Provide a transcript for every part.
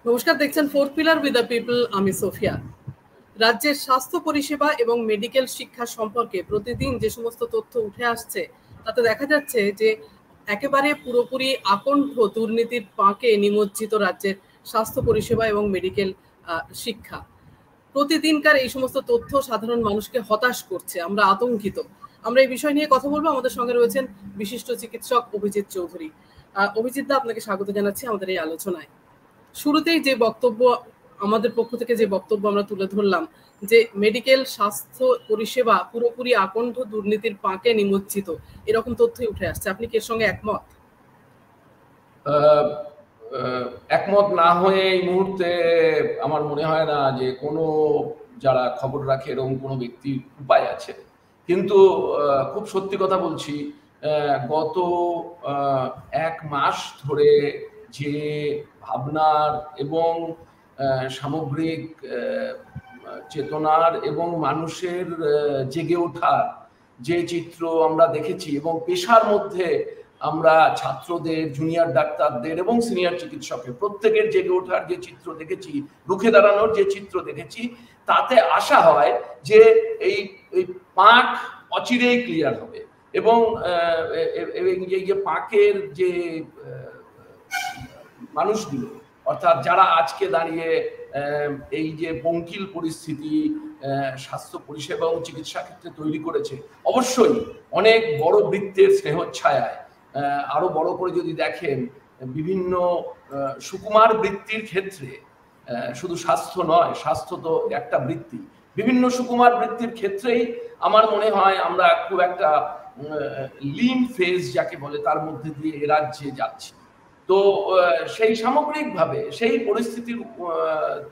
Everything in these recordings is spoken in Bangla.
নমস্কার, দেখছেন fourth pillar with the people. আমি সোফিয়া। রাজ্যের স্বাস্থ্য পরিষেবা এবং মেডিকেল শিক্ষা সম্পর্কে প্রতিদিন যে সমস্ত তথ্য উঠে আসছে তাতে দেখা যাচ্ছে যে একেবারে পুরোপুরি আকণ্ঠ দুর্নীতির পাঁকে নিমজ্জিত রাজ্যের স্বাস্থ্য পরিষেবা এবং মেডিকেল শিক্ষা। প্রতিদিনকার এই সমস্ত তথ্য সাধারণ মানুষকে হতাশ করছে। আমরা আতঙ্কিত। আমরা এই বিষয় নিয়ে কথা বলবো। আমাদের সঙ্গে রয়েছেন বিশিষ্ট চিকিৎসক অভিজিৎ চৌধুরী। অভিজিৎ দা, আপনাকে স্বাগত জানাচ্ছি আমাদের এই আলোচনায়। শুরুতেই যে বক্তব্য আমাদের পক্ষ থেকে যে বক্তব্য আমরা তুলে ধরলাম যে মেডিকেল স্বাস্থ্য পরিষেবা পুরোপুরি আকণ্ঠ দুর্নীতির পাঁকে নিমজ্জিত, এরকম তথ্যই উঠে আসছে। আপনি কি এর সঙ্গে একমত? একমত না হয়ে এই মুহূর্তে আমার মনে হয় না যে কোনো যারা খবর রাখে এরকম কোনো ব্যক্তির উপায় আছে। কিন্তু খুব সত্যি কথা বলছি, গত 1 মাস ধরে যে ভাবনার এবং সামগ্রিক চেতনার এবং মানুষের জেগে ওঠার যে চিত্র আমরা দেখেছি, এবং পেশার মধ্যে আমরা ছাত্রদের, জুনিয়র ডাক্তারদের এবং সিনিয়র চিকিৎসকের প্রত্যেকের জেগে ওঠার যে চিত্র দেখেছি, রুখে দাঁড়ানোর যে চিত্র দেখেছি, তাতে আশা হয় যে এই পাঁক অচিরেই ক্লিয়ার হবে। এবং এই যে পাঁকের যে মানুষগুলো, অর্থাৎ যারা আজকে দাঁড়িয়ে এই যে পঙ্কিল পরিস্থিতি স্বাস্থ্য পরিষেবা ও চিকিৎসা ক্ষেত্রে তৈরি করেছে, অবশ্যই অনেক বড় বৃত্তের স্নেহচ্ছায়ায়, আরো বড় করে যদি দেখেন বিভিন্ন সুকুমার বৃত্তির ক্ষেত্রে, শুধু স্বাস্থ্য নয়, স্বাস্থ্য তো একটা বৃত্তি, বিভিন্ন সুকুমার বৃত্তির ক্ষেত্রেই আমার মনে হয় আমরা খুব একটা লিন ফেজ যাকে বলে তার মধ্যে দিয়ে এ রাজ্যে যাচ্ছি। তো সেই সামগ্রিকভাবে সেই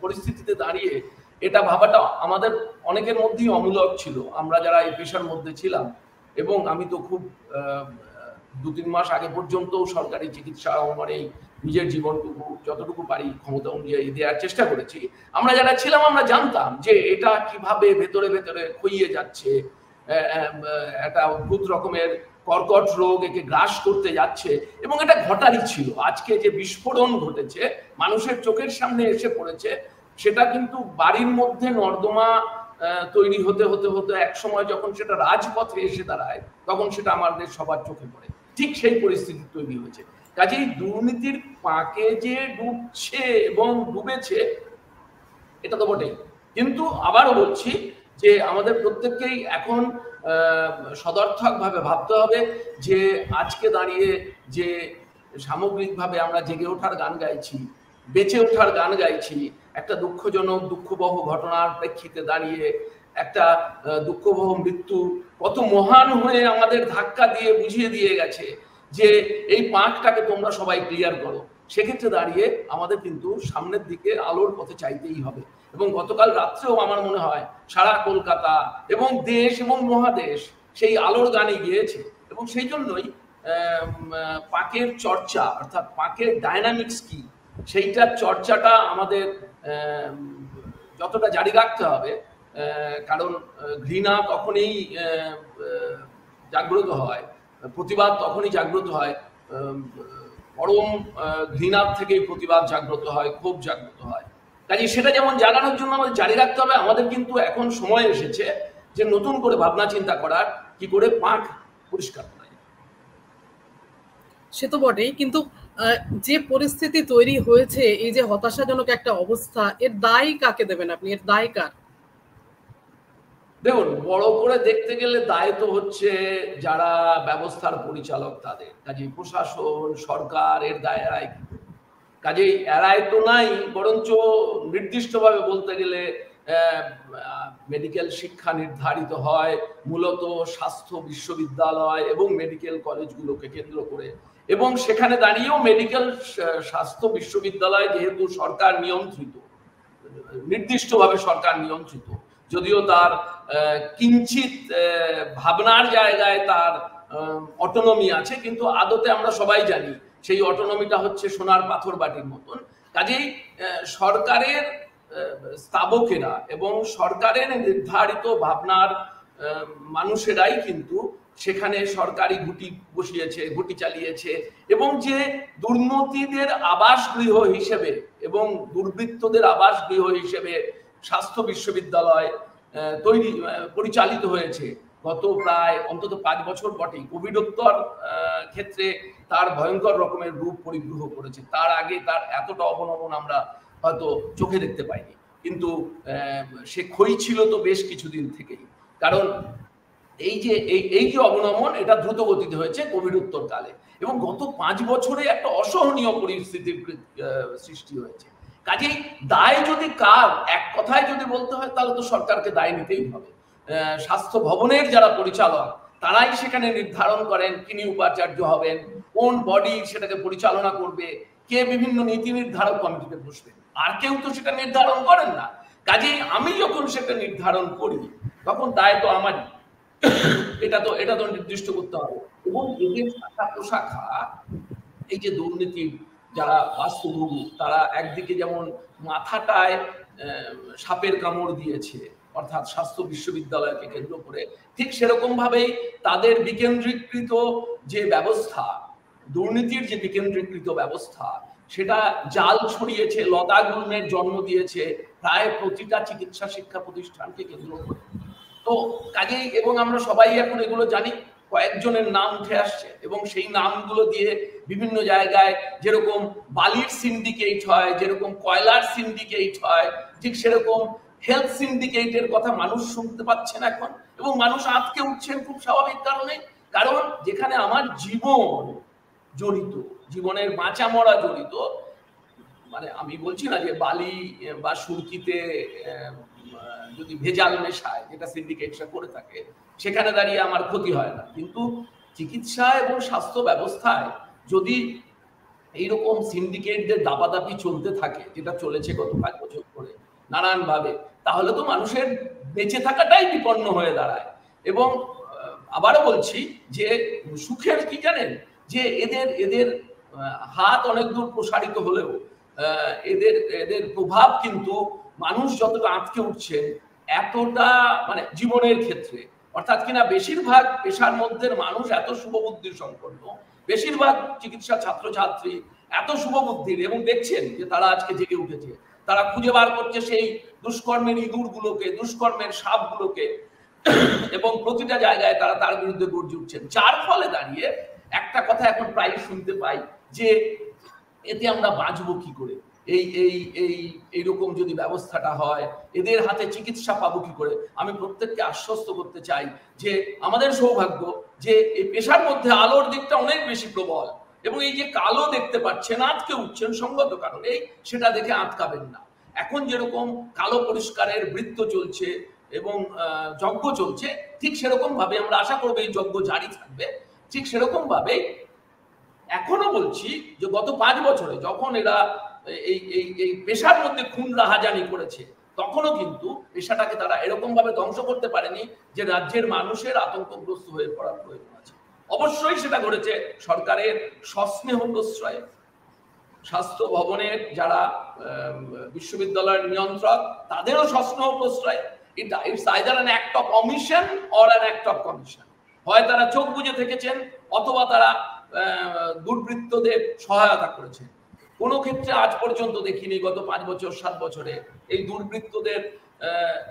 পরিস্থিতিতে দাঁড়িয়ে এটা ভাবাটা আমাদের অনেকের মধ্যেই অমূলক ছিল, আমরা যারা এই পেশার মধ্যে ছিলাম। এবং আমি তো খুব 2-3 মাস আগে পর্যন্ত সরকারি চিকিৎসা আমার এই নিজের জীবনটুকু যতটুকু পারি ক্ষমতা অনুযায়ী দেওয়ার চেষ্টা করেছি। আমরা যারা ছিলাম আমরা জানতাম যে এটা কিভাবে ভেতরে ভেতরে ক্ষইয়ে যাচ্ছে, একটা অদ্ভুত রকমের কর্কট রোগ একে গ্রাস করতে যাচ্ছে, এবং এটা ঘটারই ছিল। আজকে যে বিস্ফোরণ ঘটেছে, মানুষের চোখের সামনে এসে পড়েছে, সেটা কিন্তু বাড়ির মধ্যে নর্দমা তৈরি হতে হতে হতে এক সময় যখন সেটা রাজপথে এসে দাঁড়ায়, তখন সেটা আমাদের সবার চোখে পড়ে। ঠিক সেই পরিস্থিতি তৈরি হয়েছে। কাজেই দুর্নীতির পাঁকে যে ডুবছে এবং ডুবেছে, এটা তো বটেই। কিন্তু আবারও বলছি যে আমাদের প্রত্যেককেই এখন সদর্থকভাবে ভাবতে হবে যে আজকে দাঁড়িয়ে যে সামগ্রিকভাবে আমরা জেগে ওঠার গান গাইছি, বেঁচে ওঠার গান গাইছি, একটা দুঃখজনক দুঃখবহ ঘটনার প্রেক্ষিতে দাঁড়িয়ে একটা দুঃখবহ মৃত্যু কত মহান হয়ে আমাদের ধাক্কা দিয়ে বুঝিয়ে দিয়ে গেছে যে এই পাঁকটাকে তোমরা সবাই ক্লিয়ার করো। সেক্ষেত্রে দাঁড়িয়ে আমাদের কিন্তু সামনের দিকে আলোর পথে চাইতেই হবে। এবং গতকাল রাত্রেও আমার মনে হয় সারা কলকাতা এবং দেশ এবং মহাদেশ সেই আলোর গানে গিয়েছে। এবং সেই জন্যই পাঁকের চর্চা, অর্থাৎ পাঁকের ডায়নামিক্স কি, সেইটার চর্চাটা আমাদের যতটা জারি রাখতে হবে। কারণ ঘৃণা তখনই জাগ্রত হয়, প্রতিবাদ তখনই জাগ্রত হয়, পরম ঘৃণার থেকেই প্রতিবাদ জাগ্রত হয়, ক্ষোভ জাগ্রত হয়। কাজে সেটা যেমন জাগানোর জন্য আমাদের জারি রাখতে হবে, আমাদের কিন্তু এখন সময় এসেছে যে নতুন করে ভাবনা চিন্তা করার, কি করে পাঁক পরিষ্কার করা যায়। সে তো বটেই, কিন্তু যে পরিস্থিতি তৈরি হয়েছে, এই যে হতাশাজনক একটা অবস্থা, এর দায় কাকে দেবেন আপনি? এর দায় কার? দেখুন, বড় করে দেখতে গেলে দায় তো হচ্ছে যারা ব্যবস্থার পরিচালক তাদের। কাজেই প্রশাসন, সরকার এর দায় এড়ায় কি? কাজেই এড়ায় তো নাই, বরঞ্চ নির্দিষ্টভাবে বলতে গেলে মেডিকেল শিক্ষা নির্ধারিত হয় মূলত স্বাস্থ্য বিশ্ববিদ্যালয় এবং মেডিকেল কলেজগুলোকে কেন্দ্র করে। এবং সেখানে দাঁড়িয়েও মেডিকেল স্বাস্থ্য বিশ্ববিদ্যালয় যেহেতু সরকার নিয়ন্ত্রিত, নির্দিষ্টভাবে সরকার নিয়ন্ত্রিত, যদিও তার কিঞ্চিত ভাবনার জায়গায় তার অটোনমি আছে, কিন্তু আদতে আমরা সবাই জানি সেই অটোনমিটা হচ্ছে সোনার পাথর বাটির মতন। কাজেই সরকারের স্থাবকেরা এবং সরকারের নির্ধারিত ভাবনার মানুষেরাই কিন্তু সেখানে সরকারি ঘুটি চালিয়েছে, এবং যে দুর্নীতিদের আবাসগৃহ হিসেবে এবং দুর্বৃত্তদের আবাসগৃহ হিসেবে স্বাস্থ্য বিশ্ববিদ্যালয় পরিচালিত হয়েছে গত প্রায় অন্তত 5 বছর বটেই। কোভিডোত্তর ক্ষেত্রে তার ভয়ঙ্কর রকমের রূপ পরিগ্রহ করেছে। তার আগে তার এতটা অবনমন আমরা হয়তো চোখে দেখতে পাইনি, কিন্তু সে ক্ষয়ী ছিল তো বেশ কিছুদিন থেকেই। কারণ এই যে অবনমন, এটা দ্রুত গতিতে হয়েছে কোভিডোত্তর কালে, এবং গত 5 বছরে একটা অসহনীয় পরিস্থিতির সৃষ্টি হয়েছে। কাজেই দায় যদি কার, এক কথায় যদি বলতে হয় তাহলে তো সরকারকে দায় নিতেই হবে। স্বাস্থ্য ভবনের যারা পরিচালক তারাই সেখানে নির্ধারণ করেন যিনি উপাচার্য হবেন, কোন বডি সেটাকে পরিচালনা করবে, কে বিভিন্ন নীতি নির্ধারক কমিটিতে বসবে, আর কেউ তো সেটা নির্ধারণ করেন না। কাজেই আমি যখন সেটা নির্ধারণ করি তখন দায় তো আমারই, এটা তো নির্দিষ্ট করতে হবে। এবং এদের শাখা প্রশাখা, এই যে দুর্নীতির যারা বাস্তুভূমি, তারা একদিকে যেমন মাথাটায় সাপের কামড় দিয়েছে অর্থাৎ স্বাস্থ্য বিশ্ববিদ্যালয়কে কেন্দ্র করে, ঠিক সেরকম ভাবেই তাদের বিকেন্দ্রীকৃত যে ব্যবস্থা, দুর্নীতির যে বিকেন্দ্রীকৃত ব্যবস্থা, সেটা জাল ছড়িয়েছে, লতাগুল্মের জন্ম দিয়েছে প্রায় প্রতিটা চিকিৎসা শিক্ষা প্রতিষ্ঠানকে কেন্দ্র করে। তো কাজেই, এবং আমরা সবাই এখন এগুলো জানি, কয়েকজনের নাম উঠে আসছে, এবং সেই নামগুলো দিয়ে বিভিন্ন জায়গায় যেরকম বালির সিন্ডিকেট হয়, যেরকম কয়লার সিন্ডিকেট হয়, ঠিক সেরকম হেলথ সিন্ডিকেটের কথা মানুষ শুনতে পাচ্ছেন এখন, এবং মানুষ আটকে উঠছেন খুব স্বাভাবিক কারণে। কারণ যেখানে আমার জীবন জড়িত, জীবনের বাঁচা মরা জড়িত, মানে আমি বলছি না যে বালি বা সুরকিতে যদি ভেজাল মেশায়, যেটা সিন্ডিকেটরা করে থাকে, সেখানে দাঁড়িয়ে আমার ক্ষতি হয় না, কিন্তু চিকিৎসা এবং স্বাস্থ্য ব্যবস্থায় যদি এইরকম সিন্ডিকেটদের দাপাদাপি চলতে থাকে, যেটা চলেছে গত 5 বছর ধরে নানানভাবে, তাহলে তো মানুষের বেঁচে থাকাটাই বিপন্ন হয়ে দাঁড়ায়। এবং আবারও বলছি যে সুখের কি জানেন, যে এদের হাত অনেক দূর প্রসারিত হলেও এদের প্রভাব কিন্তু মানুষ যতটা আটকে উঠছেন এতটা, মানে জীবনের ক্ষেত্রে, অর্থাৎ কিনা বেশিরভাগ পেশার মধ্যে মানুষ এত শুভবুদ্ধি সম্পন্ন, বেশিরভাগ চিকিৎসা ছাত্রছাত্রী এত শুভবুদ্ধির, এবং দেখছেন যে তারা আজকে জেগে উঠেছে, তারা খুঁজে বার করছে সেই দুষ্কর্মের ইঁদুরগুলোকে, দুষ্কর্মের সাপগুলোকে, এবং প্রতিটা জায়গায় তারা তার বিরুদ্ধে গর্জে উঠছেন। যার ফলে দাঁড়িয়ে একটা কথা এখন প্রায় শুনতে পাই যে এতে আমরা বাঁচবো কি করে, এইরকম যদি ব্যবস্থাটা হয়, এদের হাতে চিকিৎসা পাবো কি করে। আমি প্রত্যেককে আশ্বস্ত করতে চাই যে আমাদের সৌভাগ্য যে এই পেশার মধ্যে আলোর দিকটা অনেক বেশি প্রবল, এবং এই যে কালো দেখতে পাচ্ছেন, আটকে উঠছেন সঙ্গত কারণে, সেটা দেখে আটকাবেন না। এখন যেরকম কালো পরিষ্কারের বৃত্ত চলছে এবং যজ্ঞ চলছে, ঠিক সেরকম ভাবে আমরা আশা করবো এই যজ্ঞ জারি থাকবে। ঠিক সেরকম ভাবে এখনো বলছি যে গত 5 বছরে যখন এরা এই পেশার মধ্যে খুন রাহাজানি করেছে, তখনও কিন্তু পেশাটাকে তারা এরকম ভাবে ধ্বংস করতে পারেনি যে রাজ্যের মানুষের আতঙ্কগ্রস্ত হয়ে পড়ার প্রয়োজন আছে। অবশ্যই সেটা ঘটেছে সরকারের সস্নেহ প্রশ্রয়ে, স্বাস্থ্য ভবনের যারা বিশ্ববিদ্যালয়ের নিয়ন্ত্রক তাদেরও সস্নেহ প্রশ্রয়। It's either an act of omission or an act of commission. হয় তারা চোখ বুজে থেকেছেন, অথবা তারা দুর্বৃত্তদের সহায়তা করেছেন। কোনো ক্ষেত্রে আজ পর্যন্ত দেখিনি গত 5 বছর 7 বছরে এই দুর্বৃত্তদের,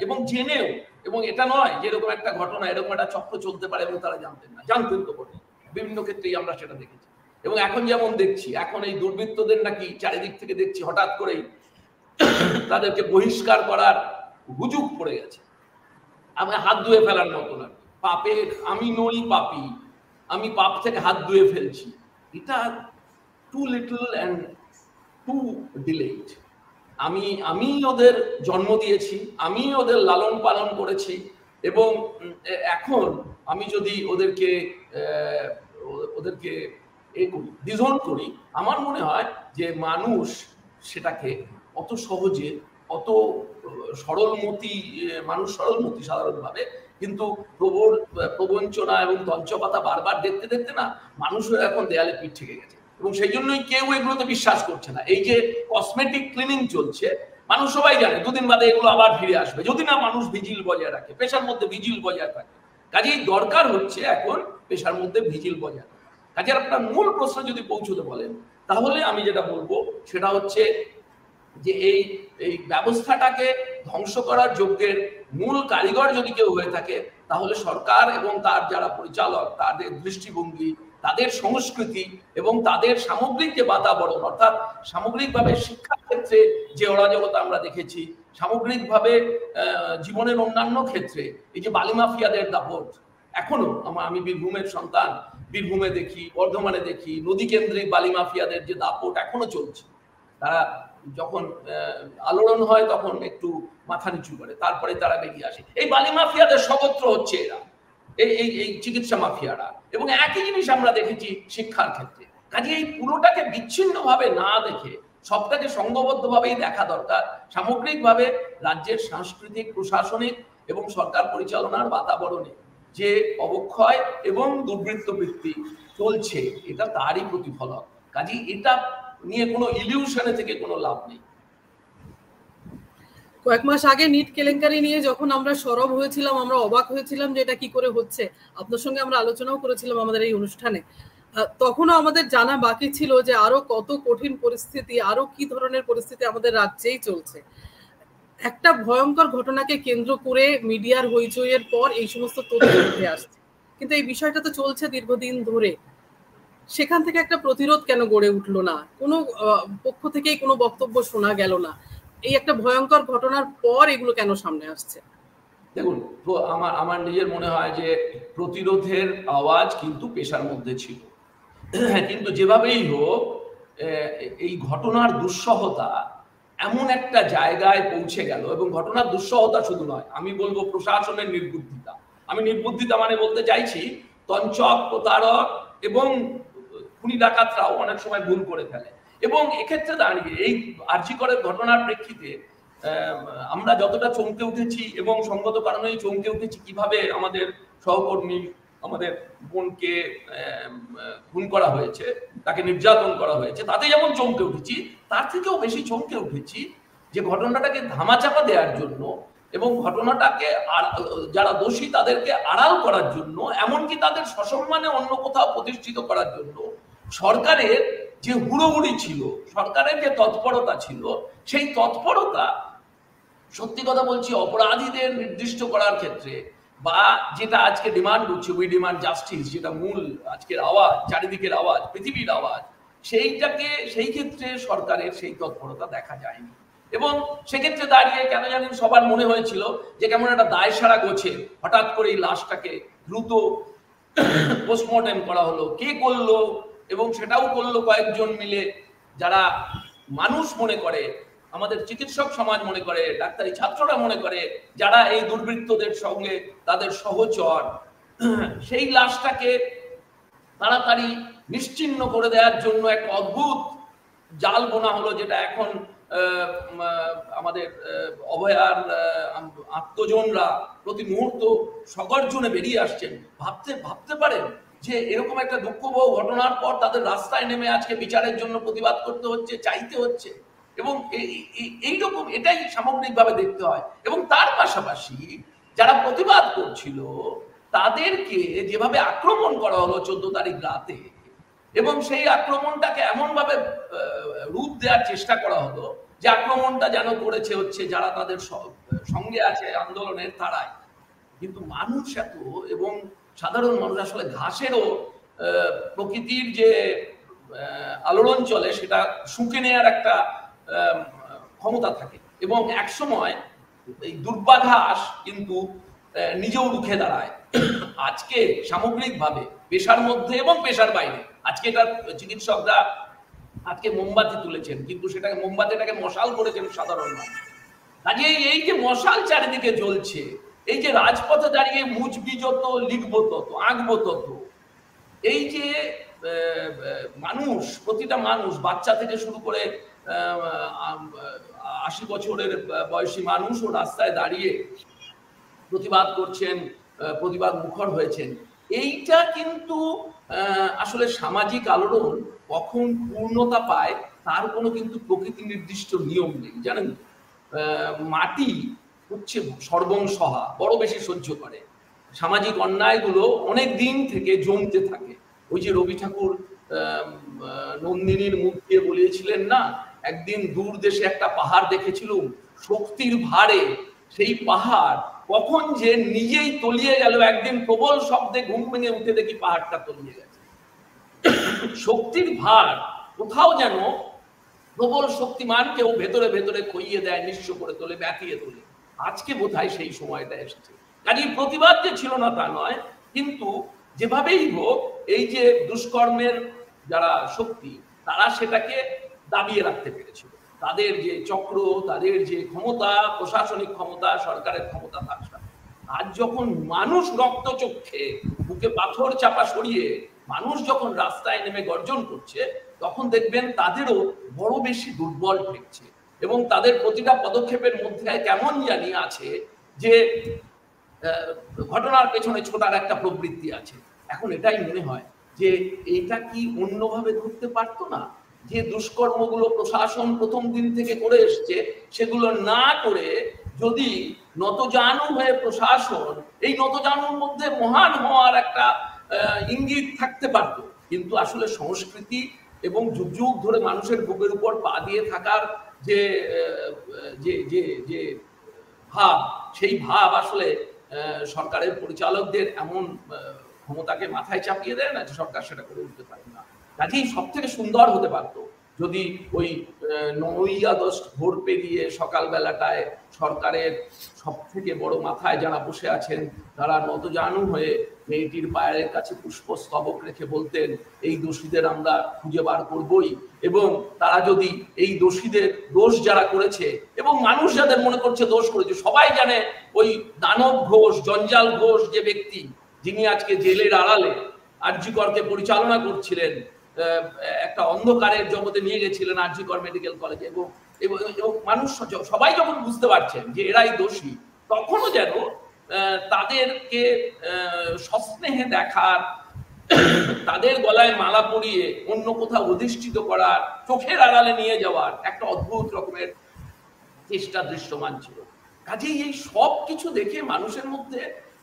এবং জেনেও, এবং এটা নয় যে এরকম একটা ঘটনা, এরকম একটা চক্র চলতে পারে এবং তারা জানতেন না, জানতেন তো বটে, বিভিন্ন ক্ষেত্রেই আমরা সেটা দেখেছি। এবং এখন যেমন দেখছি, এখন এই দুর্বৃত্তদের নাকি চারিদিক থেকে দেখছি হঠাৎ করেই তাদেরকে বহিষ্কার করার হুজুগ পড়ে গেছে। আমি হাত ধুয়ে ফেলার মতো না, পাপের আমি নই পাপী, আমি পাপ থেকে হাত ধুয়ে ফেলছি, এটা too little and too delayed. আমি ওদের জন্ম দিয়েছি, আমি ওদের লালন পালন করেছি, এবং এখন আমি যদি ওদেরকে ডিসওন করি, আমার মনে হয় যে মানুষ সেটাকে অত সহজে, অত সরলমতি, মানুষ সরলমতি সাধারণভাবে, কিন্তু প্রবঞ্চনা এবং তঞ্চপাতা বারবার দেখতে দেখতে না, মানুষের এখন দেয়ালে পিঠ থেকে গেছে, এবং সেই জন্যই কেউ এগুলোতে বিশ্বাস করছে না। এই যে কসমেটিক ক্লিনিং চলছে, মানুষ সবাই জানে 2 দিন বাদে এগুলো আবার ফিরে আসবে, যদি না মানুষ ভিজিল বজায় রাখে, পেশার মধ্যে ভিজিল বজায় থাকে। কাজেই দরকার হচ্ছে এখন পেশার মধ্যে ভিজিল বজানো। কাজে আপনার মূল প্রশ্ন যদি পৌঁছতে বলেন, তাহলে আমি যেটা বলবো সেটা হচ্ছে যে এই এই ব্যবস্থাটাকে ধ্বংস করার যজ্ঞের মূল কারিগর যদি কেউ হয়ে থাকে, তাহলে সরকার এবং তার যারা পরিচালক, তাদের দৃষ্টিভঙ্গি, তাদের সংস্কৃতি এবং তাদের সামগ্রিক যে বাতাবরণ, অর্থাৎ সামগ্রিকভাবে শিক্ষার ক্ষেত্রে যে অরাজকতা আমরা দেখেছি, সামগ্রিকভাবে জীবনের অন্যান্য ক্ষেত্রে এই যে বালি মাফিয়াদের দাপট এখনো, আমি বীরভূমের সন্তান, বীরভূমে দেখি, বর্ধমানে দেখি, নদী কেন্দ্রিক বালি মাফিয়াদের যে দাপট এখনো চলছে। তারা যখন আলোড়ন হয় তখন একটু মাথা নিচু করে, তারপরে তারা বেরিয়ে আসে। এই বালি মাফিয়াদের সর্বত্র হচ্ছে এরা, এই চিকিৎসা মাফিয়ারা, এবং একই জিনিস আমরা দেখেছি শিক্ষার ক্ষেত্রে। কাজে এই পুরোটাকে বিচ্ছিন্নভাবে না দেখে সবটাকে সংঘবদ্ধভাবেই দেখা দরকার। সামগ্রিকভাবে রাজ্যের সাংস্কৃতিক, প্রশাসনিক এবং সরকার পরিচালনার বাতাবরণে যে অবক্ষয় এবং দুর্বৃত্তবৃত্তি চলছে, এটা তারই প্রতিফলক। কাজেই এটা নিয়ে কোনো ইলিউশনে থেকে কোনো লাভ নেই। কয়েক মাস আগে নিট কেলেঙ্কারি নিয়ে যখন আমরা সরব হয়েছিলাম, আমরা অবাক হয়েছিলাম যে এটা কি করে হচ্ছে। আপনার সঙ্গে আমরা আলোচনাও করেছিলাম আমাদের এই অনুষ্ঠানে। তখনও আমাদের জানা বাকি ছিল যে আরো কত কঠিন পরিস্থিতি, আরো কি ধরনের পরিস্থিতি আমাদের রাজ্যেই চলছে। একটা ভয়ঙ্কর ঘটনাকে কেন্দ্র করে মিডিয়ার হইচইয়ের পর এই সমস্ত তথ্য উঠে আসছে, কিন্তু এই বিষয়টা তো চলছে দীর্ঘদিন ধরে। সেখান থেকে একটা প্রতিরোধ কেন গড়ে উঠলো না? কোনো পক্ষ থেকেই কোনো বক্তব্য শোনা গেল না। এই একটা ভয়ঙ্কর ঘটনার পর এগুলো কেন সামনে আসছে? দেখুন, আমার নিজের মনে হয় যে প্রতিরোধের আওয়াজ কিন্তু পেশার মধ্যে ছিল, কিন্তু যেভাবেই হোক এই ঘটনার দুঃসহতা এমন একটা জায়গায় পৌঁছে গেল, এবং ঘটনার দুঃসহতা শুধু নয়, আমি বলবো প্রশাসনের নির্বুদ্ধিতা। আমি নির্বুদ্ধিতা মানে বলতে চাইছি তঞ্চক, প্রতারক এবং খুনি ডাকাতরাও অনেক সময় ভুল করে ফেলে। এবং এক্ষেত্রে দাঁড়িয়ে এই আরজি করের ঘটনার প্রেক্ষিতে আমরা যতটা চমকে উঠেছি, এবং সঙ্গত কারণেই চমকে উঠেছি কিভাবে আমাদের সহকর্মী, আমাদের বোনকে খুন করা হয়েছে, তাকে নির্যাতন করা হয়েছে, তাতে যেমন চমকে উঠেছি, তার থেকেও বেশি চমকে উঠেছি যে ঘটনাটাকে ধামাচাপা দেওয়ার জন্য এবং ঘটনাটাকে যারা দোষী তাদেরকে আড়াল করার জন্য, এমনকি তাদের সসম্মানে অন্য কোথাও প্রতিষ্ঠিত করার জন্য সরকারের যে হুড়োহুড়ি ছিল, সরকারের যে তৎপরতা ছিল, সেই তৎপরতা সত্যি কথা বলছি অপরাধীদের নির্দিষ্ট করার ক্ষেত্রে, বা যেটা আজকে ডিমান্ড করছে, উই ডিমান্ড জাস্টিস, যেটা মূল আজকের আওয়াজ, চারিদিকের আওয়াজ, পৃথিবীর আওয়াজ, সেই ক্ষেত্রে সরকারের সেই তৎপরতা দেখা যায়নি। এবং সেক্ষেত্রে দাঁড়িয়ে কেন জানি সবার মনে হয়েছিল যে কেমন একটা দায় সারা গোছে হঠাৎ করে এই লাশটাকে দ্রুত পোস্টমর্টেম করা হলো, কে করলো, এবং সেটাও করলো কয়েকজন মিলে, যারা মানুষ মনে করে, আমাদের চিকিৎসক সমাজ মনে করে, ডাক্তারি ছাত্ররা মনে করে, যারা এই দুর্বৃত্তদের সঙ্গে তাদের সহচর। সেই লাশটাকে তাড়াতাড়ি নিশ্চিহ্ন করে দেওয়ার জন্য একটা অদ্ভুত জাল বোনা হলো, যেটা এখন আমাদের অভয়ার আত্মজনরা প্রতি মুহূর্ত সগর্জনে বেরিয়ে আসছেন। ভাবতে পারেন যে এরকম একটা দুঃখবহ ঘটনার পর তাদের রাস্তায় নেমে আজকে বিচারের জন্য প্রতিবাদ করতে হচ্ছে, চাইতে হচ্ছে, এবং এইরকম এটাই সামগ্রিকভাবে দেখতে হয়। এবং তার পাশাপাশি যারা প্রতিবাদ করছিল তাদেরকে যেভাবে আক্রমণ করা হলো 14 তারিখ রাতে, এবং সেই আক্রমণটাকে এমন ভাবে রূপ দেওয়ার চেষ্টা করা হলো যে আক্রমণটা যেন করেছে হচ্ছে যারা তাদের সঙ্গে আছে আন্দোলনের, তারাই। কিন্তু মানুষ এত, এবং সাধারণ মানুষ আসলে ঘাসেরও প্রকৃতির যে আলোড়ন চলে সেটা শুঁকে নেওয়ার একটা ক্ষমতা থাকে, এবং একসময় এই দুর্বাঘাস কিন্তু নিজেও রুখে দাঁড়ায়। আজকে সামগ্রিকভাবে পেশার মধ্যে এবং পেশার বাইরে, আজকে এটা চিকিৎসকরা আজকে মোমবাতি তুলেছেন, কিন্তু সেটাকে মোমবাতিটাকে মশাল করেছেন সাধারণ মানুষ। কাজে এই যে মশাল চারিদিকে জ্বলছে, এই যে রাজপথে দাঁড়িয়ে মুচবি যত, লিখবো তত, আঁকবো তত, এই যে মানুষ, প্রতিটা মানুষ, বাচ্চা থেকে শুরু করে 80 বছরের বয়সী মানুষও রাস্তায় দাঁড়িয়ে প্রতিবাদ করছেন, প্রতিবাদ মুখর হয়েছেন, এইটা কিন্তু আসলে সামাজিক আলোড়ন কখন পূর্ণতা পায় তার কোনো কিন্তু প্রকৃতি নির্দিষ্ট নিয়ম নেই, জানেন। মাটি হচ্ছে সর্বংসহা, বড় বেশি সহ্য করে, সামাজিক অন্যায়গুলো অনেক দিন থেকে জমতে থাকে। ওই যে রবি ঠাকুর নন্দিনীর মুখ দিয়ে বলিয়েছিলেন না, একদিন দূর দেশে একটা পাহাড় দেখেছিলুম, শক্তির ভারে সেই পাহাড় কখন যে নিজেই তলিয়ে গেল, একদিন প্রবল শব্দে ঘুম ভেঙে উঠে দেখি পাহাড়টা তলিয়ে গেছে। শক্তির ভার কোথাও যেন প্রবল শক্তিমান কেউ ভেতরে ভেতরে খইয়ে দেয়, নিঃস্ব করে তোলে, ব্যথিয়ে তোলে। আজকে বোধহয় সেই সময়টা এসেছে। কাজেই প্রতিবাদ যে ছিল না তা নয়, কিন্তু যেভাবেই হোক এই যে দুষ্কর্মের যারা শক্তি, তারা সেটাকে দাবিয়ে রাখতে পেরেছিল। তাদের যে চক্র, তাদের যে ক্ষমতা, প্রশাসনিক ক্ষমতা, সরকারের ক্ষমতা থাকছে। আজ যখন মানুষ রক্তচক্ষে বুকে পাথর চাপা সরিয়ে মানুষ যখন রাস্তায় নেমে গর্জন করছে, তখন দেখবেন তাদেরও বড় বেশি দুর্বল ঠেকছে, এবং তাদের প্রতিটা পদক্ষেপের মধ্যে কেমন জানি আছে যে ঘটনার পেছনে ছোটার একটা প্রবৃত্তি আছে। এখন এটাই মনে হয় যে এটা কি অন্যভাবে ধরতে পারতো না, যে দুষ্কর্মগুলো প্রশাসন প্রথম দিন থেকে করে এসছে সেগুলো না করে যদি নতজানু হয়ে প্রশাসন, এই নতজানুর মধ্যে মহান হওয়ার একটা ইঙ্গিত থাকতে পারত, কিন্তু আসলে সংস্কৃতি এবং যুগ যুগ ধরে মানুষের বুকের উপর পা দিয়ে থাকার যে যে যে যে ভাব, সেই ভাব আসলে সরকারের পরিচালকদের এমন ক্ষমতাকে মাথায় চাপিয়ে দেয় না যে সরকার সেটা করে উঠতে পারে না। কাজেই সব থেকে সুন্দর হতে পারতো যদি ওই 9ই আগস্ট ভোর পেরিয়ে সকালবেলাটায় সরকারের সব থেকে বড় মাথায় যারা বসে আছেন তারা নতজানু হয়ে মেয়েটির পায়ের কাছে পুষ্পস্তবক রেখে বলতেন, এই দোষীদের আমরা খুঁজে বার করবই, এবং তারা যদি এই দোষীদের দোষ যারা করেছে এবং মানুষ যাদের মনে করছে দোষ করেছে, সবাই জানে ওই দানব ঘোষ, জঞ্জাল ঘোষ যে ব্যক্তি, যিনি আজকে জেলের আড়ালে আর.জি. করকে পরিচালনা করছিলেন, একটা অন্ধকারের জগতে নিয়ে গেছিলেন আর.জি. কর মেডিকেল কলেজে, এবং মানুষ সবাই যখন বুঝতে পারছেন যে এরাই দোষী, তখনও যেন তাদেরকে সস্নেহে দেখার, তাদের গলায় মালা পরিয়ে অন্য কোথাও অধিষ্ঠিত করার, চোখের আড়ালে নিয়ে যাওয়ার একটা অদ্ভুত রকমের চেষ্টা দৃশ্যমান ছিল। কাজেই এই সব কিছু দেখে মানুষের মধ্যে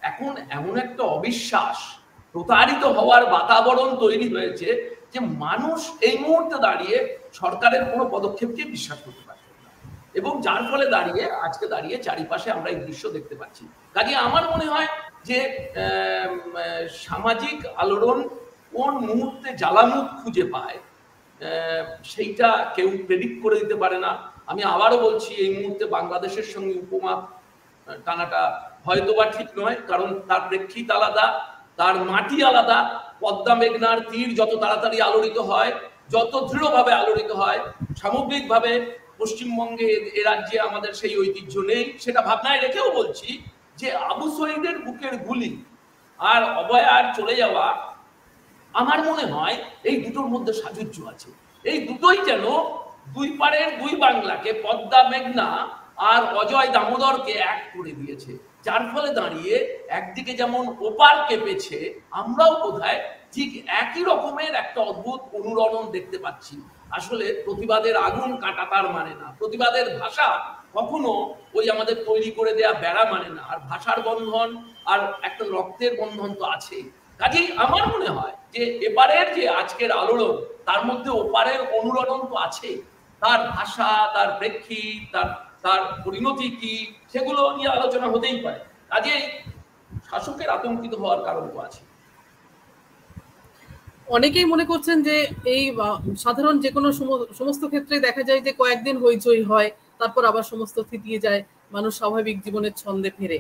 এখন এমন একটা অবিশ্বাস, প্রতারিত হওয়ার বাতাবরণ তৈরি হয়েছে যে মানুষ এই মুহূর্তে দাঁড়িয়ে সরকারের কোনো পদক্ষেপকে বিশ্বাস করতে পারছে না, এবং যার ফলে আজকে দাঁড়িয়ে চারিপাশে আমরা এই দৃশ্য দেখতে পাচ্ছি। কাজে আমার মনে হয় যে সামাজিক আলোড়ন কোন মুহূর্তে জ্বালামুখ খুঁজে পায় সেইটা কেউ প্রেডিক্ট করে দিতে পারে না। আমি আবারও বলছি, এই মুহূর্তে বাংলাদেশের সঙ্গে উপমা টানাটা হয়তোবা ঠিক নয়, কারণ তার প্রেক্ষিত আলাদা, তার মাটি আলাদা। পদ্মা মেঘনার তীর যত তাড়াতাড়ি আলোড়িত হয়, যত দৃঢ়ভাবে আলোড়িত হয়, সামগ্রিকভাবে পশ্চিমবঙ্গে এ রাজ্যে আমাদের সেই ঐতিহ্য নেই। সেটা ভাবনায় রেখেও বলছি যে আবু শহীদের বুকের গুলি আর অভয়ার চলে যাওয়া, আমার মনে হয় এই দুটোর মধ্যে সাযুজ্য আছে। এই দুটোই যেন দুই পাড়ের দুই বাংলাকে, পদ্মা মেঘনা আর অজয় দামোদরকে এক করে দিয়েছে, যার ফলে দাঁড়িয়ে একদিকে যেমন ওপার কেঁপেছে, আমরাও বোধহয় ঠিক একই রকমের একটা অদ্ভুত অনুরণন দেখতে পাচ্ছি। আসলে প্রতিবাদের আগুন কাটা তার মানে না, প্রতিবাদের ভাষা কখনো ওই আমাদের তৈরি করে দেয়া বেড়া মানে না, আর ভাষার বন্ধন আর একটা রক্তের বন্ধন তো আছে। কাজেই আমার মনে হয় যে এপারের যে আজকের আলোড়ন, তার মধ্যে ওপারের অনুরণন তো আছে। তার ভাষা, তার প্রেক্ষিত, তার পরিণতি কি, সেগুলো নিয়ে আলোচনা হতেই পারে। কাজেই শাসকের আতঙ্কিত হওয়ার কারণ তো আছে। অনেকেই মনে করছেন যে এই সাধারণ যে কোনো সমস্ত ক্ষেত্রে দেখা যায় যে কয়েকদিন হইচই হয়, তারপর আবার সমস্ত থিতিয়ে যায়, মানুষ স্বাভাবিক জীবনের ছন্দে ফেরে।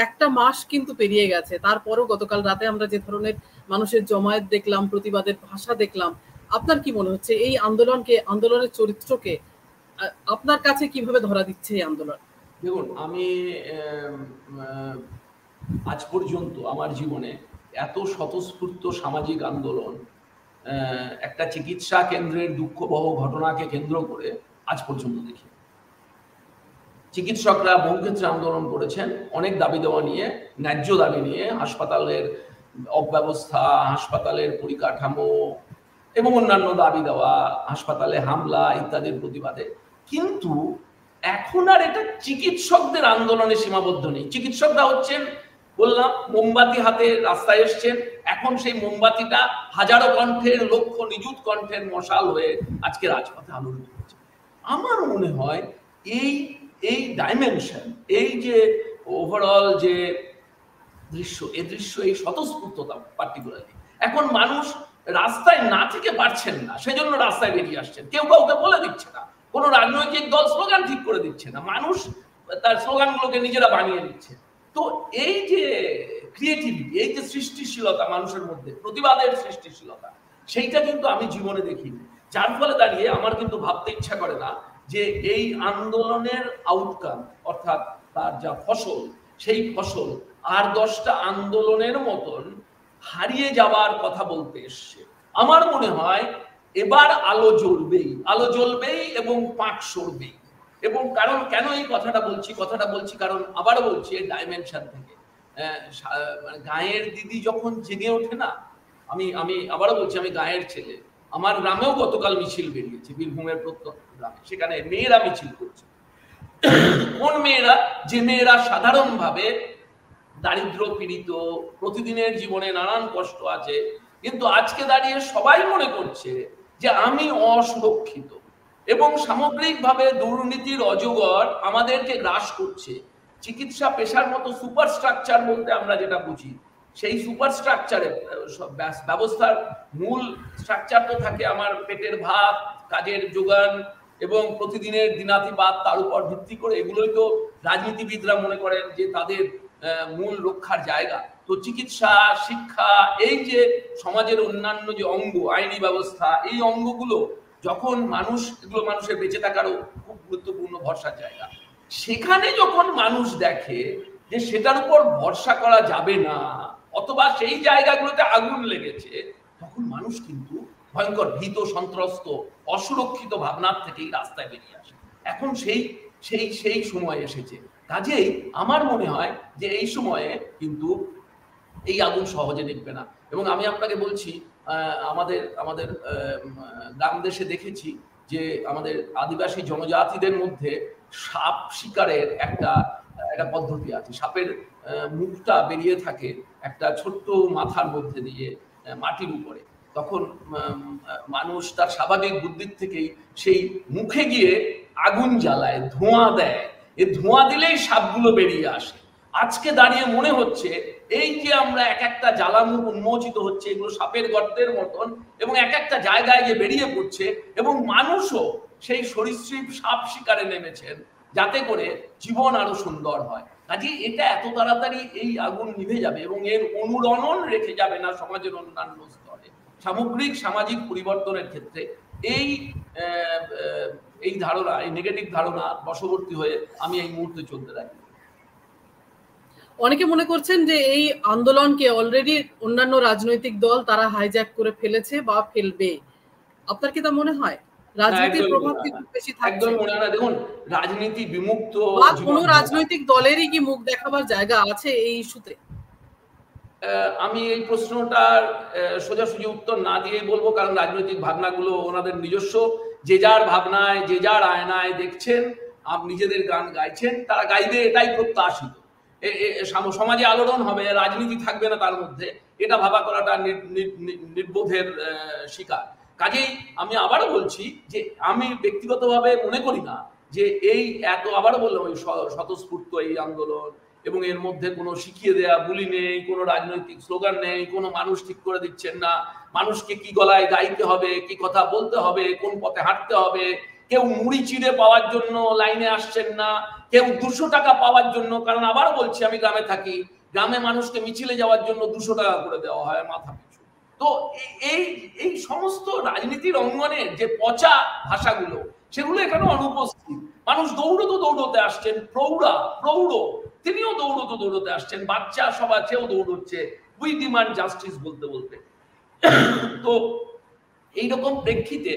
একটা মাস কিন্তু পেরিয়ে গেছে, তারপরও গতকাল রাতে আমরা যে ধরনের মানুষের জমায়েত দেখলাম, প্রতিবাদের ভাষা দেখলাম, আপনার কি মনে হচ্ছে এই আন্দোলনের চরিত্রকে আপনার কাছে কিভাবে ধরা দিচ্ছে এই আন্দোলন? দেখুন, আমি আজ পর্যন্ত আমার জীবনে এত স্বতঃস্ফূর্ত সামাজিক আন্দোলন, একটা চিকিৎসা কেন্দ্রের দুঃখবহ ঘটনাকে কেন্দ্র করে আজ পর্যন্ত দেখি। চিকিৎসকরা বহু ক্ষেত্রে আন্দোলন করেছেন অনেক দাবি দেওয়া নিয়ে, ন্যায্য দাবি নিয়ে, হাসপাতালের অব্যবস্থা, হাসপাতালের পরিকাঠামো এবং অন্যান্য দাবি দেওয়া, হাসপাতালে হামলা ইত্যাদির প্রতিবাদে। কিন্তু এখন আর এটা চিকিৎসকদের আন্দোলনে সীমাবদ্ধ নেই। চিকিৎসকরা হচ্ছেন বললাম মোমবাতি হাতে রাস্তায় এসছেন, এখন সেই মোমবাতিটা হাজারো কণ্ঠের, লক্ষ নিযুত কণ্ঠের মশাল হয়ে আজকে রাজপথে আলোড়িত হচ্ছে। আমার মনে হয় এই এই ডাইমেনশন, এই যে ওভারঅল যে দৃশ্য, এই দৃশ্য, এই স্বতঃস্ফূর্ততা পার্টিকুলারলি এখন মানুষ রাস্তায় না থেকে পারছেন না, সেজন্য রাস্তায় বেরিয়ে আসছেন। কেউ কাউকে বলে দিচ্ছে না, কোনো রাজনৈতিক দল স্লোগান ঠিক করে দিচ্ছে না, মানুষ তার স্লোগানগুলোকে নিজেরা বানিয়ে নিচ্ছে। তো এই যে ক্রিয়েটিভিটি, এই যে সৃষ্টিশীলতা মানুষের মধ্যে, প্রতিবাদের সৃষ্টিশীলতা, সেইটা কিন্তু আমি জীবনে দেখিনি। যার ফলে দাঁড়িয়ে আমার কিন্তু ভাবতে ইচ্ছা করে না যে এই আন্দোলনের আউটকাম, অর্থাৎ তার যা ফসল, সেই ফসল আর 10টা আন্দোলনের মতন হারিয়ে যাওয়ার কথা বলতে এসছে। আমার মনে হয় এবার আলো জ্বলবেই এবং পাক সরবেই। এবং কারণ কেন এই কথাটা বলছি কারণ আবারও বলছি এই ডাইমেনশন থেকে, মানে গায়ের দিদি যখন জেগে ওঠে না, আমি আবারও বলছি, আমি গায়ের ছেলে, আমার গ্রামেও গতকাল মিছিল বেরিয়েছে, বীরভূমের প্রত্যন্ত গ্রামে, সেখানে মেয়েরা মিছিল করছে। কোন মেয়েরা? যে মেয়েরা সাধারণভাবে দারিদ্র পীড়িত, প্রতিদিনের জীবনে নানান কষ্ট আছে, কিন্তু আজকে দাঁড়িয়ে সবাই মনে করছে যে আমি অসুরক্ষিত এবং সামগ্রিকভাবে দুর্নীতির অজগর আমাদেরকে গ্রাস করছে। চিকিৎসা পেশার মতো সুপার স্ট্রাকচার বলতে আমরা যেটা বুঝি, সেই সুপার স্ট্রাকচারে ব্যবস্থার মূল স্ট্রাকচার তো থাকে আমার পেটের ভাত, কাজের যোগান এবং প্রতিদিনের দিনাতিপাত, তার উপর ভিত্তি করে এগুলোই তো রাজনীতিবিদরা মনে করেন যে তাদের মূল রক্ষার জায়গা। তো চিকিৎসা, শিক্ষা, এই যে সমাজের অন্যান্য যে অঙ্গ, আইনি ব্যবস্থা, এই অঙ্গগুলো যখন এগুলো মানুষের বেঁচে থাকারও খুব গুরুত্বপূর্ণ ভরসার জায়গা, সেখানে যখন মানুষ দেখে যে সেটার উপর ভরসা করা যাবে না, অথবা সেই জায়গাগুলোতে আগুন লেগেছে, তখন মানুষ কিন্তু ভয়ঙ্কর ভীত, সন্ত্রস্ত, অসুরক্ষিত ভাবনার থেকেই রাস্তায় বেরিয়ে আসে। এখন সেই সময় এসেছে। কাজেই আমার মনে হয় যে এই সময়ে কিন্তু এই আগুন সহজে নিভবে না। এবং আমি আপনাকে বলছি, আমাদের গ্রাম দেশে দেখেছি যে আমাদের আদিবাসী জনজাতিদের মধ্যে সাপ শিকারের একটা পদ্ধতি আছে। সাপের মুখটা বেরিয়ে থাকে একটা ছোট্ট মাথার মধ্যে দিয়ে মাটির উপরে, তখন মানুষ তার স্বাভাবিক বুদ্ধির থেকেই সেই মুখে গিয়ে আগুন জ্বালায়, ধোঁয়া দেয়, এই ধোঁয়া দিলেই সাপগুলো বেরিয়ে আসে। আজকে দাঁড়িয়ে মনে হচ্ছে এই যে আমরা এক একটা জ্বালামুখ উন্মোচিত হচ্ছে, এগুলো সাপের গর্তের মতন, এবং এক একটা জায়গায় গিয়ে বেরিয়ে পড়ছে, এবং মানুষও সেই সরীসৃপ সাপ শিকারে নেমেছেন যাতে করে জীবন আরো সুন্দর হয়। কাজে এটা এত তাড়াতাড়ি এই আগুন নিভে যাবে এবং এর অনুরণন রেখে যাবে না সমাজের অন্যান্য স্তরে। সামগ্রিক সামাজিক পরিবর্তনের ক্ষেত্রে এই ধারণা, এই নেগেটিভ ধারণা বশবর্তী হয়ে আমি এই মুহূর্তে চলতে থাকি। অনেকে মনে করছেন যে এই আন্দোলনকে অলরেডি অন্যান্য রাজনৈতিক দল তারা হাইজ্যাক করে ফেলেছে বা ফেলবে। আপনার কি তা মনে হয়? রাজনীতির প্রভাব কি খুব বেশি থাকছে? একদম মনে হয় না। দেখুন, রাজনীতি বিমুক্ত বা কোনো রাজনৈতিক দলেরই কি মুখ দেখাবার জায়গা আছে এই ইস্যুতে? আমি এই প্রশ্নটার সোজাসুজি উত্তর না দিয়েই বলবো, কারণ রাজনৈতিক ভাবনাগুলো ওনাদের নিজস্ব, যে যার ভাবনায়, যে যার আয়নায় দেখছেন, নিজেদের গান গাইছেন, তারা গাইবে, এটাই প্রত্যাশিত। সমাজে আলোড়ন হবে, রাজনীতি থাকবে না তার মধ্যে, এটা ভাবা করাটা নির্বোধের শিকার। কাজেই আমি আবারও বলছি যে আমি ব্যক্তিগতভাবে মনে করি না যে এই আবারও বললাম, ওই স্বতঃস্ফূর্ত এই আন্দোলন এবং এর মধ্যে কোনো শিখিয়ে দেয়া বুলি নেই, কোনো রাজনৈতিক স্লোগান নেই, কোনো মানুষ ঠিক করে দিচ্ছেন না মানুষকে কি গলায় গাইতে হবে, কি কথা বলতে হবে, কোন পথে হাঁটতে হবে। কেউ মুড়ি চিড়ে পাওয়ার জন্য লাইনে আসছেন না, কেউ 200 টাকা পাওয়ার জন্য, কারণ আবারও বলছি আমি গ্রামে থাকি, গ্রামে মানুষকে মিছিলে যাওয়ার জন্য 200 টাকা করে দেওয়া হয় মাথা পিছু। তো এই সমস্ত রাজনীতির অঙ্গনের যে পচা ভাষাগুলো, সেগুলো এখানে অনুপস্থিত। মানুষ দৌড়তে আসছেন, প্রৌঢ় তিনিও দৌড়তে আসছেন, বাচ্চা সবাইও দৌড়চ্ছে, উই ডিমান্ড জাস্টিস বলতে বলতে। তো এইরকম প্রেক্ষিতে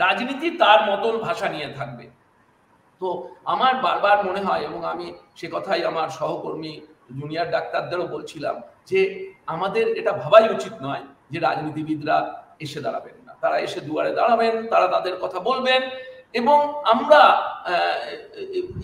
রাজনীতি তার মতন ভাষা নিয়ে থাকবে। তো আমার বারবার মনে হয়, এবং আমি সে কথাই আমার সহকর্মী জুনিয়র ডাক্তারদেরও বলছিলাম, যে আমাদের এটা ভাবাই উচিত নয় যে রাজনীতিবিদরা এসে দাঁড়াবেন না। তারা এসে দুয়ারে দাঁড়াবেন, তারা তাদের কথা বলবেন, এবং আমরা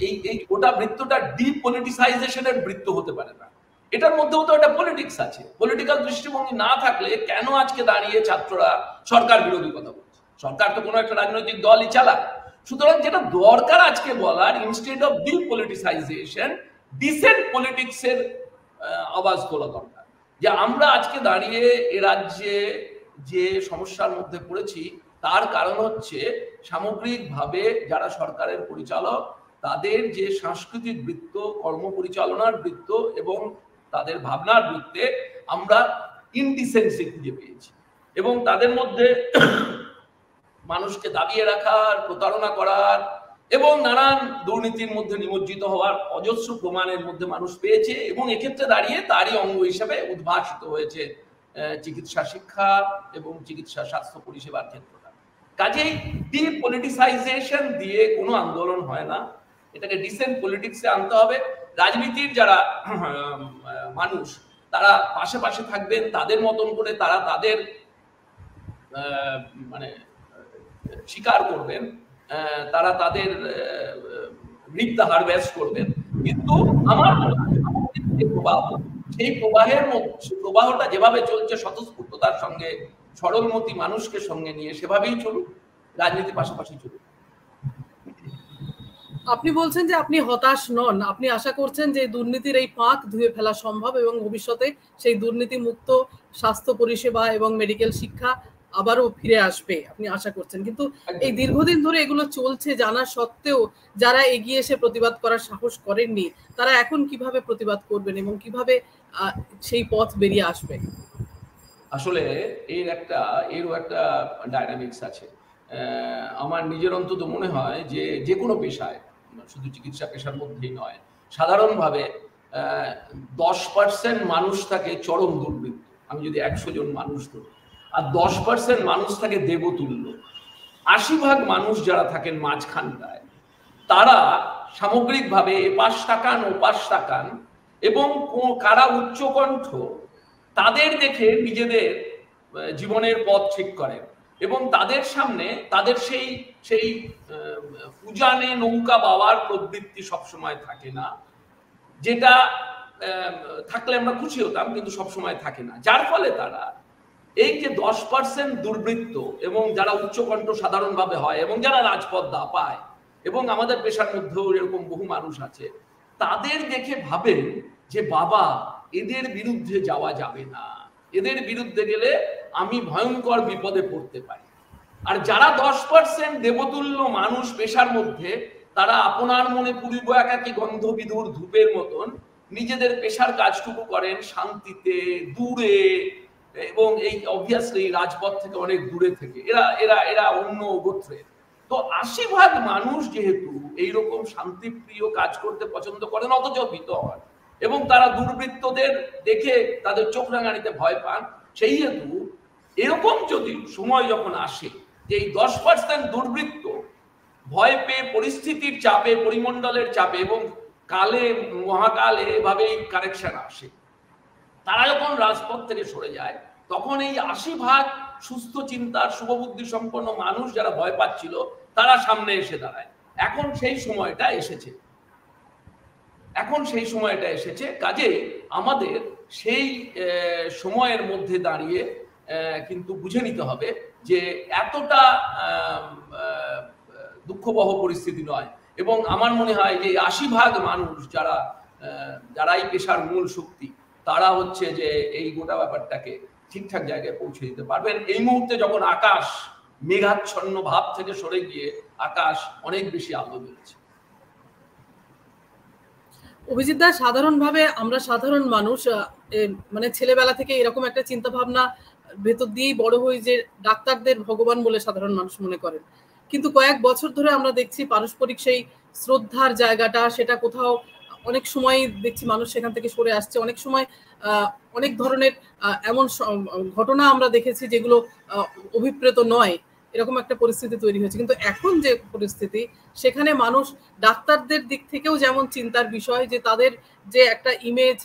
এই গোটা বৃত্তটা ডিপলিটিসাইজেশনের বৃত্ত হতে পারে না। এটার মধ্যেও তো একটা পলিটিক্স আছে। পলিটিক্যাল দৃষ্টিভঙ্গি না থাকলে কেন আজকে দাঁড়িয়ে ছাত্ররা সরকার বিরোধী কথা বলছে? সরকার তো কোনো একটা রাজনৈতিক দলই চালায়। সুতরাং যেটা দরকার আজকে বলার, ইনস্টেড অফ ডিপলিটিসাইজেশন, ডিসেন্ট পলিটিক্সের আওয়াজ তোলা দরকার। যে আমরা আজকে দাঁড়িয়ে এ রাজ্যে যে সমস্যার মধ্যে পড়েছি তার কারণ হচ্ছে সামগ্রিকভাবে যারা সরকারের পরিচালক তাদের যে সাংস্কৃতিক বৃত্ত, কর্ম পরিচালনার বৃত্ত এবং তাদের ভাবনার বৃত্তে আমরা ইনডিসেন্সি খুঁজে পেয়েছি, এবং তাদের মধ্যে মানুষকে দাবিয়ে রাখার, প্রতারণা করার এবং নানান দুর্নীতির মধ্যে নিমজ্জিত হওয়ার অজস্র প্রমাণের মধ্যে মানুষ পেয়েছে। এবং এক্ষেত্রে দাঁড়িয়ে তারই অঙ্গ হিসেবে উদ্ভাসিত হয়েছে চিকিৎসা শিক্ষা এবং চিকিৎসা স্বাস্থ্য পরিষেবার ক্ষেত্রটা। কাজেই ডিপলিটিসাইজেশন দিয়ে কোনো আন্দোলন হয় না, এটাকে ডিসেন্ট পলিটিক্সে আনতে হবে। রাজনীতির যারা মানুষ তারা পাশে পাশে থাকবেন, তাদের মতন করে তারা তাদের মানে স্বীকার করবেন, তারা তাদের রিপ হারভেস্ট করবেন। কিন্তু আমার প্রবাহ, সেই প্রবাহের মধ্যে প্রবাহটা যেভাবে চলছে স্বতঃস্ফূর্ততার সঙ্গে, সরলমতি মানুষকে সঙ্গে নিয়ে সেভাবেই চলুক, রাজনীতি পাশাপাশি চলুক। আপনি বলছেন যে আপনি হতাশ নন, আপনি আশা করছেন যে দুর্নীতির এই ফাঁক ধুয়ে ফেলা সম্ভব এবং ভবিষ্যতে সেই দুর্নীতি মুক্ত স্বাস্থ্য পরিষেবা এবং মেডিকেল শিক্ষা আবারও ফিরে আসবে আপনি আশা করছেন। কিন্তু এই দীর্ঘদিন ধরে এগুলো চলছে জানা সত্ত্বেও যারা এগিয়ে এসে প্রতিবাদ করার সাহস করেননি তারা এখন কিভাবে প্রতিবাদ করবেন এবং কিভাবে সেই পথ বেরিয়ে আসবে? আসলে এরও একটা ডায়নামিক্স আছে। আমার নিজের অন্তত মনে হয় যে যে কোনো পেশায়, শুধু চিকিৎসা পেশার মধ্যেই নয়, সাধারণভাবে 10% মানুষ থাকে চরম দুর্বৃত্ত। আমি যদি 100 জন মানুষ ধরি, আর 10% মানুষ থাকে দেবতুল্য। 80% মানুষ যারা থাকেন মাঝখানটায়, তারা সামগ্রিকভাবে এপাশ তাকান ওপাশ তাকান, এবং কারা উচ্চকণ্ঠ তাদের দেখে নিজেদের জীবনের পথ ঠিক করেন। এবং তাদের সামনে তাদের সেই উজানে নৌকা বাওয়ার প্রবৃত্তি সবসময় থাকে না, যেটা থাকলে আমরা খুশি হতাম, কিন্তু সবসময় থাকে না। যার ফলে তারা এই যে 10% দুর্বৃত্ত এবং যারা উচ্চকণ্ঠ সাধারণভাবে হয় এবং যারা রাজপথ দাপায়, এবং আমাদের পেশার মধ্যেও এরকম বহু মানুষ আছে, তাদের দেখে ভাবেন যে বাবা এদের বিরুদ্ধে যাওয়া যাবে না, এদের বিরুদ্ধে গেলে আমি ভয়ঙ্কর বিপদে পড়তে পারি। আর যারা 10% দেবতুল্য মানুষ পেশার মধ্যে, তারা আপনার মনে পুরিব একাকী গন্ধবিধুর ধূপের মতন নিজেদের পেশার কাজটুকু করেন শান্তিতে, দূরে, এবং এই অবভিয়াসলি রাজপথ থেকে অনেক দূরে থেকে। এরা অন্য গোত্রের। তো 80% মানুষ যেহেতু এইরকম শান্তিপ্রিয় কাজ করতে পছন্দ করেন, অথচ ভীত হন, এবং তারা দুর্বৃত্তদের দেখে তাদের চোখ রাঙানিতে ভয় পান, সেই হেতু এরকম যদি সময় যখন আসে যে এই 10% দুর্বৃত্ত ভয় পেয়ে পরিস্থিতির চাপে, পরিমণ্ডলের চাপে, এবং কালে মহাকালে এভাবেই কারেকশন আসে, তারা যখন রাজপথ থেকে সরে যায়, তখন এই 80% সুস্থ চিন্তার শুভবুদ্ধি সম্পন্ন মানুষ যারা ভয় পাচ্ছিল, তারা সামনে এসে দাঁড়ায়। এখন সেই সময়টা এসেছে। কাজেই আমাদের সেই সময়ের মধ্যে দাঁড়িয়ে কিন্তু বুঝে নিতে হবে যে এতটা দুঃখবহ পরিস্থিতি নয়। এবং আমার মনে হয় যে 80% মানুষ যারা এই পেশার মূল শক্তি, তারা হচ্ছে যে এই গোটা ব্যাপারটাকে ঠিকঠাক জায়গায় পৌঁছে দিতে পারবেন। এই মুহূর্তে যখন আকাশ মেঘাচ্ছন্ন ভাব থেকে সরে গিয়ে আকাশ অনেক বেশি আলো বেরোচ্ছে। অভিজিৎ দা, সাধারণভাবে আমরা সাধারণ মানুষ মানে ছেলেবেলা থেকে এরকম একটা চিন্তা ভাবনা ভেতর দিয়েই বড় হই যে ডাক্তারদের ভগবান বলে সাধারণ মানুষ মনে করেন। কিন্তু কয়েক বছর ধরে আমরা দেখছি পারস্পরিক সেই শ্রদ্ধার জায়গাটা, সেটা কোথাও অনেক সময় দেখছি মানুষ সেখান থেকে সরে আসছে। অনেক সময় অনেক ধরনের এমন ঘটনা আমরা দেখেছি যেগুলো অভিপ্রেত নয়, এরকম একটা পরিস্থিতি তৈরি হয়েছে। কিন্তু এখন যে পরিস্থিতি, সেখানে মানুষ ডাক্তারদের দিক থেকেও যেমন চিন্তার বিষয় যে তাদের যে একটা ইমেজ,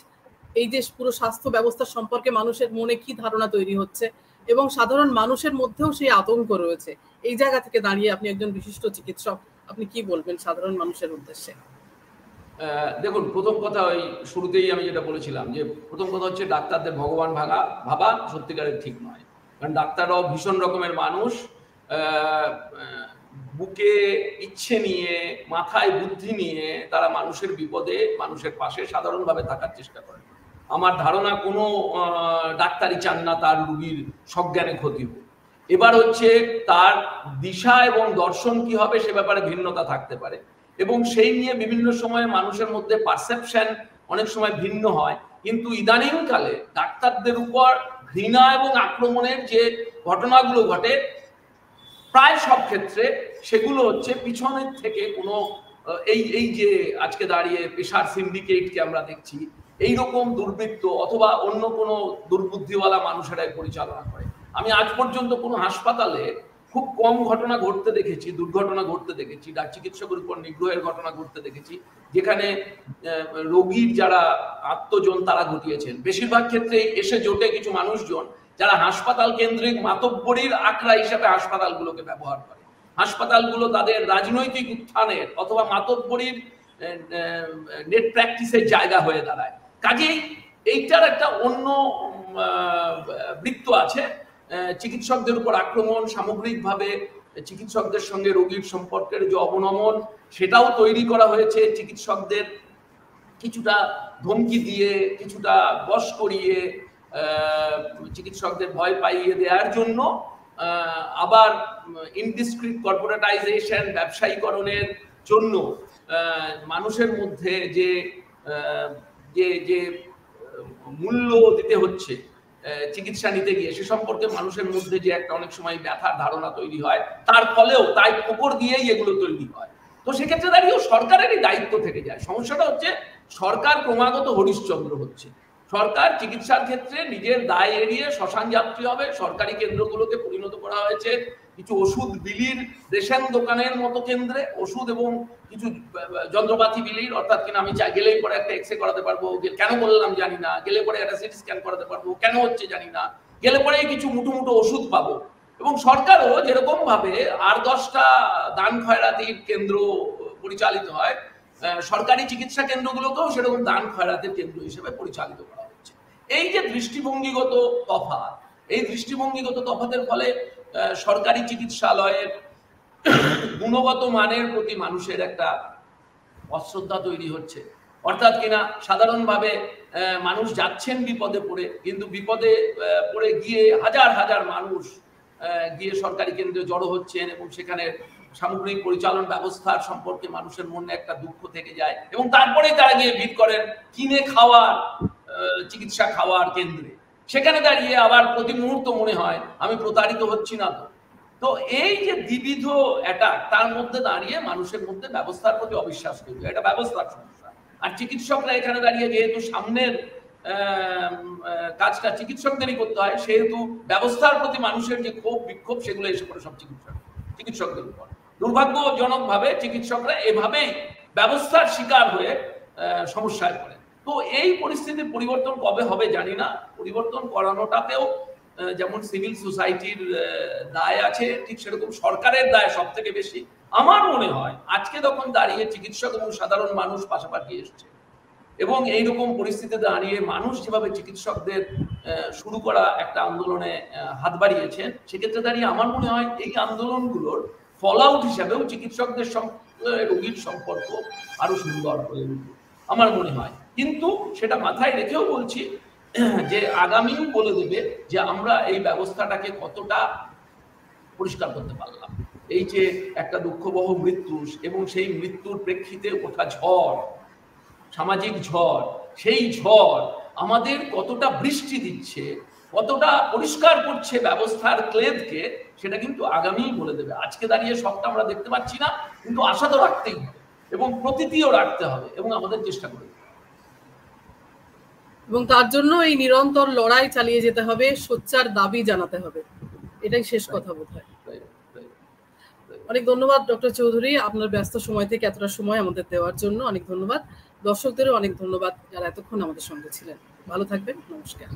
এই যে পুরো স্বাস্থ্য ব্যবস্থা সম্পর্কে মানুষের মনে কি ধারণা তৈরি হচ্ছে, এবং সাধারণ মানুষের মধ্যেও সেই আতঙ্ক রয়েছে। এই জায়গা থেকে দাঁড়িয়ে আপনি একজন বিশিষ্ট চিকিৎসক, আপনি কি বলবেন সাধারণ মানুষের উদ্দেশ্যে? দেখুন, প্রথম কথা ওই শুরুতেই আমি যেটা বলেছিলাম যে প্রথম কথা হচ্ছে ডাক্তারদের ভগবান ভাবা সত্যিকারের ঠিক নয়। কারণ ডাক্তাররাও ভীষণ রকমের মানুষ, বুকে ইচ্ছে নিয়ে, মাথায় বুদ্ধি নিয়ে তারা মানুষের বিপদে, মানুষের পাশে সাধারণভাবে থাকার চেষ্টা করে। আমার ধারণা কোনো ডাক্তারই চান না তার রুগীর সজ্ঞানে ক্ষতি হোক। এবার হচ্ছে তার দিশা এবং দর্শন কি হবে সে ব্যাপারে ভিন্নতা থাকতে পারে, এবং সেই নিয়ে বিভিন্ন সময় মানুষের মধ্যে পারসেপশন অনেক সময় ভিন্ন হয়। কিন্তু ইদানিংকালে ডাক্তারদের উপর ঘৃণা এবং আক্রমণের যে ঘটনাগুলো ঘটে প্রায় সব ক্ষেত্রে সেগুলো হচ্ছে পিছনের থেকে কোনো এই যে আজকে দাঁড়িয়ে পেশার সিন্ডিকেটকে আমরা দেখছি, এইরকম দুর্বৃত্ত অথবা অন্য কোনো দুর্বুদ্ধিওয়ালা মানুষেরাই পরিচালনা করে। আমি আজ পর্যন্ত কোনো হাসপাতালে খুব কম ঘটনা ঘটতে দেখেছি, দুর্ঘটনা ঘটতে দেখেছি, চিকিৎসকের উপর নিগ্রহের ঘটনা ঘটতে দেখেছি যেখানে রোগীর যারা আত্মজন তারা ঘটিয়েছেন। বেশিরভাগ ক্ষেত্রেই এসে জোটে কিছু মানুষজন যারা হাসপাতাল কেন্দ্রিক মাতব্বরির আখড়া হিসাবে হাসপাতালগুলোকে ব্যবহার করে। হাসপাতালগুলো তাদের রাজনৈতিক উত্থানের অথবা মাতব্বরির নেট প্র্যাকটিসের জায়গা হয়ে দাঁড়ায়। কাজেই এইটার একটা অন্য বৃত্ত আছে। চিকিৎসকদের উপর আক্রমণ, সামগ্রিকভাবে চিকিৎসকদের সঙ্গে রোগীর সম্পর্কের যে অবনমন সেটাও তৈরি করা হয়েছে চিকিৎসকদের কিছুটা ধমকি দিয়ে, কিছুটা বশ করিয়ে, চিকিৎসকদের ভয় পাইয়ে দেওয়ার জন্য। আবার ইনডিসক্রিট কর্পোরেটাইজেশন, ব্যবসায়ীকরণের জন্য মানুষের মধ্যে যে যে যে মূল্য দিতে হচ্ছে চিকিৎসা নিতে গিয়ে, সে সম্পর্কে মানুষের মধ্যে যে একটা অনেক সময় ব্যথার ধারণা তৈরি হয়, তার ফলেও তাই উপর দিয়েই এগুলো তৈরি হয়। তো সেক্ষেত্রে দাঁড়িয়েও সরকারেরই দায়িত্ব থেকে যায়। সমস্যাটা হচ্ছে সরকার ক্রমাগত হরিশ্চন্দ্র হচ্ছে। সরকার চিকিৎসার ক্ষেত্রে নিজের দায় এড়িয়ে শ্মশান যাত্রী হবে। সরকারি কেন্দ্রগুলোকে পরিণত করা হয়েছে কিছু ওষুধ বিলির রেশন দোকানের মতো কেন্দ্রে, ওষুধ এবং কিছু যন্ত্রপাতি বিলির, অর্থাৎ কিনা আমি গেলেই পরে একটা এক্সরে করাতে পারবো, কেন বললাম জানি না, গেলে পরে একটা সিটি স্ক্যান করাতে পারবো, কেন হচ্ছে জানি না, গেলে পরে কিছু মুঠো মুঠো ওষুধ পাবো। এবং সরকারও যেরকম ভাবে 8-10টা দান খয়রাতির কেন্দ্র পরিচালিত হয়, সরকারি চিকিৎসা কেন্দ্রগুলোকেও সেরকম দান খয়রাতের কেন্দ্র হিসেবে পরিচালিত করা হচ্ছে। এই যে দৃষ্টিভঙ্গিগত তফাৎ, এই দৃষ্টিভঙ্গিগত তফাতের ফলে সরকারি চিকিৎসালয়ের গুণগত মানের প্রতি মানুষের একটা অশ্রদ্ধা তৈরি হচ্ছে। অর্থাৎ কিনা সাধারণভাবে মানুষ যাচ্ছেন বিপদে পড়ে, কিন্তু বিপদে পড়ে গিয়ে হাজার হাজার মানুষ গিয়ে সরকারি কেন্দ্রে জড়ো হচ্ছেন এবং সেখানে সামগ্রিক পরিচালন ব্যবস্থার সম্পর্কে মানুষের মনে একটা দুঃখ থেকে যায়, এবং তারপরে তারা গিয়ে ভিড় করেন কিনে খাওয়ার, চিকিৎসা খাওয়ার কেন্দ্রে। সেখানে দাঁড়িয়ে আবার প্রতি মুহূর্ত মনে হয় আমি প্রতারিত হচ্ছি না তো। তো এই যে দ্বিবিধ অ্যাটাক, তার মধ্যে দাঁড়িয়ে মানুষের মধ্যে ব্যবস্থার প্রতি অবিশ্বাস তৈরি হয়। এটা ব্যবস্থার সমস্যা। আর চিকিৎসকরা এখানে দাঁড়িয়ে যেহেতু সামনের কাজটা চিকিৎসকদেরই করতে হয়, সেহেতু ব্যবস্থার প্রতি মানুষের যে ক্ষোভ বিক্ষোভ সেগুলো এসে পড়ে সব চিকিৎসকদের উপর। দুর্ভাগ্যজনকভাবে চিকিৎসকরা এভাবেই ব্যবস্থার শিকার হয়ে সমস্যায় পড়ে। তো এই পরিস্থিতির পরিবর্তন কবে হবে জানি না। পরিবর্তন করানোটাতেও যেমন সিভিল সোসাইটির দায় আছে, ঠিক সেরকম সরকারের দায় সব থেকে বেশি। আমার মনে হয় আজকে তখন দাঁড়িয়ে চিকিৎসক এবং সাধারণ মানুষ পাশাপাশি এসছে, এবং এইরকম পরিস্থিতিতে দাঁড়িয়ে মানুষ যেভাবে চিকিৎসকদের শুরু করা একটা আন্দোলনে হাত বাড়িয়েছেন, সেক্ষেত্রে দাঁড়িয়ে আমার মনে হয় এই আন্দোলনগুলোর ফল আউট হিসাবেও চিকিৎসকদের সঙ্গে রোগীর সম্পর্ক আরো সুন্দর হয়ে উঠবে আমার মনে হয়। কিন্তু সেটা মাথায় রেখেও বলছি যে আগামীও বলে দেবে যে আমরা এই ব্যবস্থাটাকে কতটা পরিষ্কার করতে পারলাম। এই যে একটা দুঃখবহ মৃত্যু এবং সেই মৃত্যুর প্রেক্ষিতে ওঠা ঝড়, সামাজিক ঝড়, সেই ঝড় আমাদের কতটা বৃষ্টি দিচ্ছে, কতটা পরিষ্কার করছে ব্যবস্থার ক্লেদকে, সেটা কিন্তু আগামী বলে দেবে। আজকে দাঁড়িয়ে সবটা আমরা দেখতে পাচ্ছি না, কিন্তু আশা তো রাখতেই হবে এবং প্রতীতিও রাখতে হবে এবং আমাদের চেষ্টা করতে হবে। এবং তার জন্য এই নিরন্তর লড়াই চালিয়ে যেতে হবে, সোচ্চার দাবি জানাতে হবে। এটাই শেষ কথা বোধহয়। অনেক ধন্যবাদ ডক্টর চৌধুরী, আপনার ব্যস্ত সময় থেকে এতটা সময় আমাদের দেওয়ার জন্য অনেক ধন্যবাদ। দর্শকদেরও অনেক ধন্যবাদ যারা এতক্ষণ আমাদের সঙ্গে ছিলেন। ভালো থাকবেন, নমস্কার।